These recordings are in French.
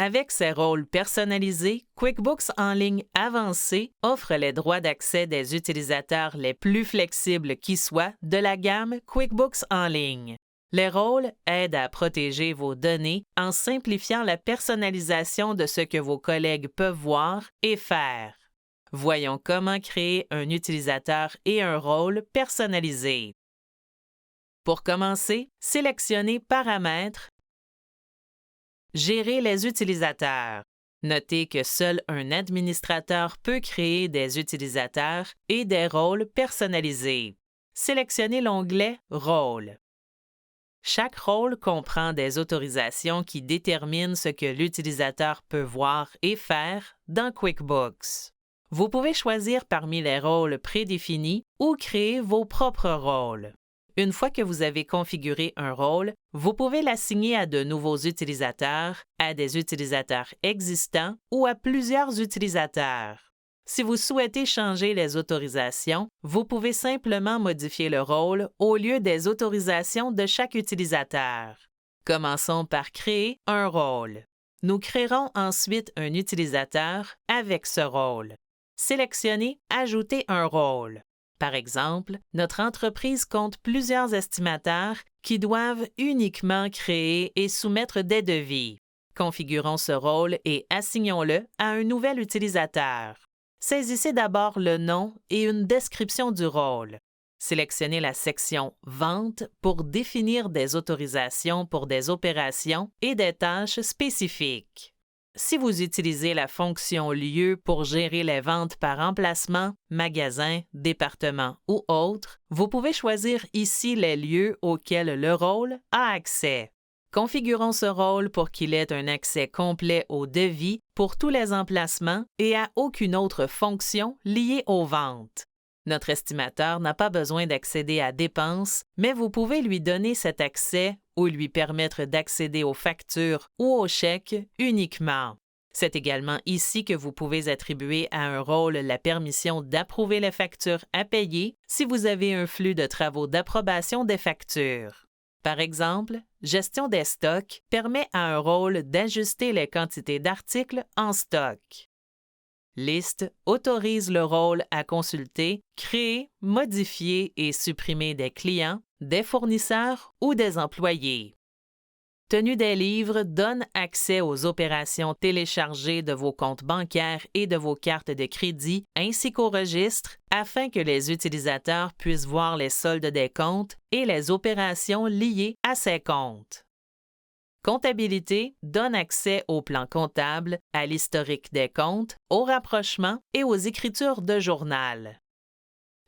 Avec ses rôles personnalisés, QuickBooks en ligne avancé offre les droits d'accès des utilisateurs les plus flexibles qui soient de la gamme QuickBooks en ligne. Les rôles aident à protéger vos données en simplifiant la personnalisation de ce que vos collègues peuvent voir et faire. Voyons comment créer un utilisateur et un rôle personnalisé. Pour commencer, sélectionnez Paramètres, Gérer les utilisateurs. Notez que seul un administrateur peut créer des utilisateurs et des rôles personnalisés. Sélectionnez l'onglet Rôles. Chaque rôle comprend des autorisations qui déterminent ce que l'utilisateur peut voir et faire dans QuickBooks. Vous pouvez choisir parmi les rôles prédéfinis ou créer vos propres rôles. Une fois que vous avez configuré un rôle, vous pouvez l'assigner à de nouveaux utilisateurs, à des utilisateurs existants ou à plusieurs utilisateurs. Si vous souhaitez changer les autorisations, vous pouvez simplement modifier le rôle au lieu des autorisations de chaque utilisateur. Commençons par créer un rôle. Nous créerons ensuite un utilisateur avec ce rôle. Sélectionnez « Ajouter un rôle ». Par exemple, notre entreprise compte plusieurs estimateurs qui doivent uniquement créer et soumettre des devis. Configurons ce rôle et assignons-le à un nouvel utilisateur. Saisissez d'abord le nom et une description du rôle. Sélectionnez la section « Vente » pour définir des autorisations pour des opérations et des tâches spécifiques. Si vous utilisez la fonction « Lieu » pour gérer les ventes par emplacement, magasin, département ou autre, vous pouvez choisir ici les lieux auxquels le rôle a accès. Configurons ce rôle pour qu'il ait un accès complet au devis pour tous les emplacements et à aucune autre fonction liée aux ventes. Notre estimateur n'a pas besoin d'accéder à dépenses, mais vous pouvez lui donner cet accès ou lui permettre d'accéder aux factures ou aux chèques uniquement. C'est également ici que vous pouvez attribuer à un rôle la permission d'approuver les factures à payer si vous avez un flux de travaux d'approbation des factures. Par exemple, Gestion des stocks permet à un rôle d'ajuster les quantités d'articles en stock. Liste autorise le rôle à consulter, créer, modifier et supprimer des clients, des fournisseurs ou des employés. Tenue des livres donne accès aux opérations téléchargées de vos comptes bancaires et de vos cartes de crédit ainsi qu'au registre afin que les utilisateurs puissent voir les soldes des comptes et les opérations liées à ces comptes. Comptabilité donne accès au plan comptable, à l'historique des comptes, au rapprochement et aux écritures de journal.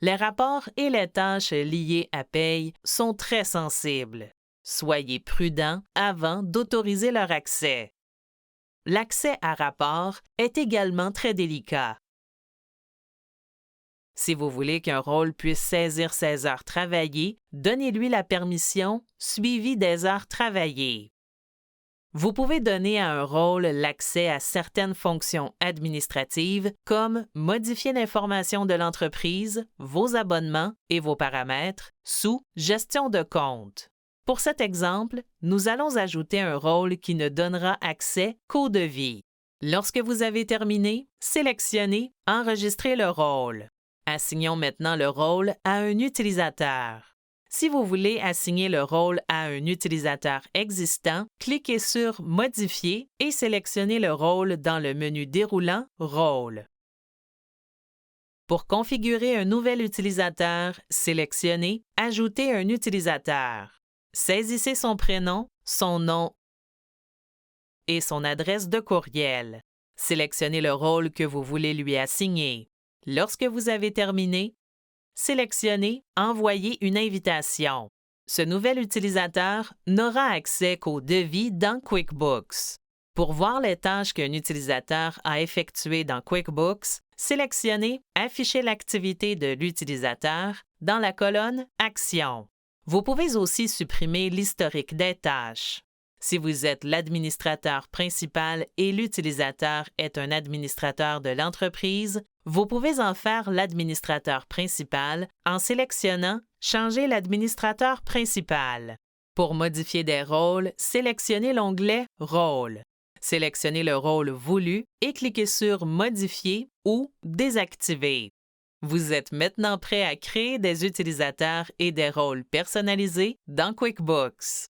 Les rapports et les tâches liées à paye sont très sensibles. Soyez prudent avant d'autoriser leur accès. L'accès à rapport est également très délicat. Si vous voulez qu'un rôle puisse saisir ses heures travaillées, donnez-lui la permission suivie des heures travaillées. Vous pouvez donner à un rôle l'accès à certaines fonctions administratives comme modifier l'information de l'entreprise, vos abonnements et vos paramètres sous « Gestion de compte ». Pour cet exemple, nous allons ajouter un rôle qui ne donnera accès qu'au devis. Lorsque vous avez terminé, sélectionnez « Enregistrer le rôle ». Assignons maintenant le rôle à un utilisateur. Si vous voulez assigner le rôle à un utilisateur existant, cliquez sur « Modifier » et sélectionnez le rôle dans le menu déroulant « Rôle ». Pour configurer un nouvel utilisateur, sélectionnez « Ajouter un utilisateur ». Saisissez son prénom, son nom et son adresse de courriel. Sélectionnez le rôle que vous voulez lui assigner. Lorsque vous avez terminé, sélectionnez « Envoyer une invitation ». Ce nouvel utilisateur n'aura accès qu'au devis dans QuickBooks. Pour voir les tâches qu'un utilisateur a effectuées dans QuickBooks, sélectionnez « Afficher l'activité de l'utilisateur » dans la colonne « Actions ». Vous pouvez aussi supprimer l'historique des tâches. Si vous êtes l'administrateur principal et l'utilisateur est un administrateur de l'entreprise, vous pouvez en faire l'administrateur principal en sélectionnant « Changer l'administrateur principal ». Pour modifier des rôles, sélectionnez l'onglet « Rôles ». Sélectionnez le rôle voulu et cliquez sur Modifier ou Désactiver. Vous êtes maintenant prêt à créer des utilisateurs et des rôles personnalisés dans QuickBooks.